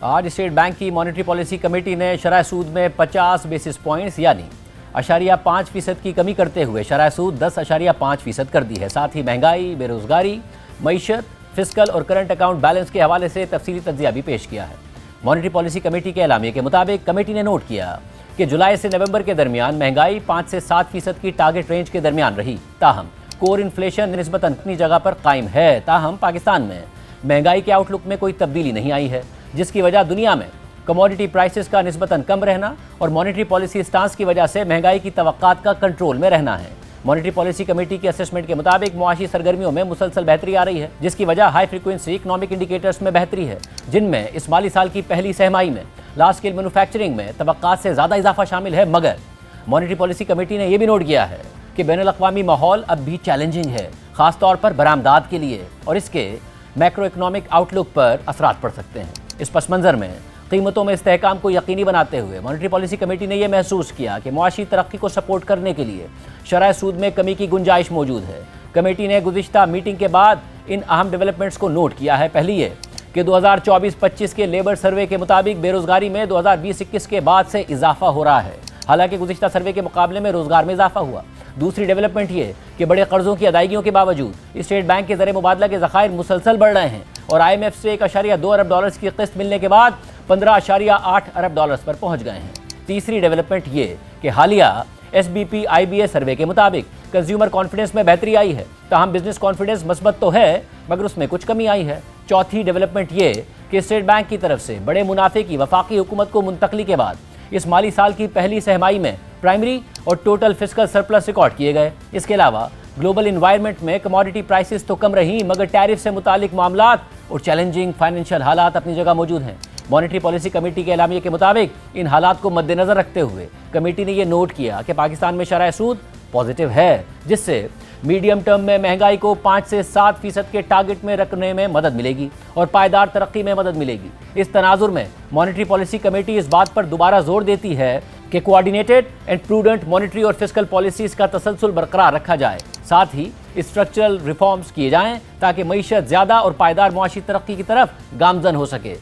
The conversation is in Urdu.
آج اسٹیٹ بینک کی مانیٹری پالیسی کمیٹی نے شرح سود میں 50 بیسس پوائنٹس یعنی 0.5% کی کمی کرتے ہوئے شرح سود 10.5% کر دی ہے۔ ساتھ ہی مہنگائی، بے روزگاری، معیشت، فسکل اور کرنٹ اکاؤنٹ بیلنس کے حوالے سے تفصیلی تجزیہ بھی پیش کیا ہے۔ مانیٹری پالیسی کمیٹی کے اعلامیے کے مطابق کمیٹی نے نوٹ کیا کہ جولائی سے نومبر کے درمیان مہنگائی 5 سے 7% کی ٹارگٹ رینج کے درمیان رہی، تاہم کور انفلیشن نسبتاً اپنی جگہ پر قائم ہے۔ تاہم پاکستان میں مہنگائی کے آؤٹ لک میں کوئی تبدیلی نہیں آئی ہے، جس کی وجہ دنیا میں کموڈٹی پرائسز کا نسبتاً کم رہنا اور مانیٹری پالیسی اسٹانس کی وجہ سے مہنگائی کی توقعات کا کنٹرول میں رہنا ہے۔ مانیٹری پالیسی کمیٹی کے اسسمنٹ کے مطابق معاشی سرگرمیوں میں مسلسل بہتری آ رہی ہے، جس کی وجہ ہائی فریکوینسی اکنامک انڈیکیٹرز میں بہتری ہے، جن میں اس مالی سال کی پہلی سہ ماہی میں لارج اسکیل مینوفیکچرنگ میں توقعات سے زیادہ اضافہ شامل ہے۔ مگر مانیٹری پالیسی کمیٹی نے یہ بھی نوٹ کیا ہے کہ بین الاقوامی ماحول اب بھی چیلنجنگ ہے، خاص طور پر برآمدات کے لیے، اور اس کے میکرو اکنامک آؤٹ لک پر اثرات پڑ سکتے ہیں۔ اس پس منظر میں قیمتوں میں استحکام کو یقینی بناتے ہوئے مانیٹری پالیسی کمیٹی نے یہ محسوس کیا کہ معاشی ترقی کو سپورٹ کرنے کے لیے شرح سود میں کمی کی گنجائش موجود ہے۔ کمیٹی نے گزشتہ میٹنگ کے بعد ان اہم ڈیولپمنٹس کو نوٹ کیا ہے۔ پہلی یہ کہ 2024-25 کے لیبر سروے کے مطابق بے روزگاری میں 2020-21 کے بعد سے اضافہ ہو رہا ہے، حالانکہ گزشتہ سروے کے مقابلے میں روزگار میں اضافہ ہوا۔ دوسری ڈیولپمنٹ یہ کہ بڑے قرضوں کی ادائیگیوں کے باوجود اسٹیٹ بینک کے زر مبادلہ کے ذخائر مسلسل بڑھ رہے ہیں اور IMF سے 1.2 ارب ڈالرز کی قسط ملنے کے بعد 15.8 ارب ڈالرز پر پہنچ گئے ہیں۔ تیسری ڈیولپمنٹ یہ کہ حالیہ SBP IBA سروے کے مطابق کنزیومر کانفیڈنس میں بہتری آئی ہے، تاہم بزنس کانفیڈنس مثبت تو ہے مگر اس میں کچھ کمی آئی ہے۔ چوتھی ڈیولپمنٹ یہ کہ اسٹیٹ بینک کی طرف سے بڑے منافع کی وفاقی حکومت کو منتقلی کے بعد اس مالی سال کی پہلی سہ ماہی میں پرائمری اور ٹوٹل فسکل سرپلس ریکارڈ کیے گئے۔ اس کے علاوہ گلوبل انوائرمنٹ میں کموڈٹی پرائسز تو کم رہیں مگر ٹیرف سے متعلق معاملات اور چیلنجنگ فائنینشیل حالات اپنی جگہ موجود ہیں۔ مانیٹری پالیسی کمیٹی کے اعلامیے کے مطابق ان حالات کو مد نظر رکھتے ہوئے کمیٹی نے یہ نوٹ کیا کہ پاکستان میں شرح سود پازیٹیو ہے، جس سے میڈیم ٹرم میں مہنگائی کو 5 سے 7% کے ٹارگٹ میں رکھنے میں مدد ملے گی اور پائیدار ترقی میں مدد ملے گی۔ اس تناظر میں مانیٹری پالیسی کمیٹی اس بات پر دوبارہ زور دیتی ہے کہ کوآرڈینیٹڈ اینڈ پروڈنٹ مانیٹری اور فسکل پالیسیز کا تسلسل برقرار رکھا جائے، ساتھ ہی اسٹرکچرل ریفارمز کیے جائیں تاکہ معیشت زیادہ اور پائیدار معاشی ترقی کی طرف گامزن ہو سکے۔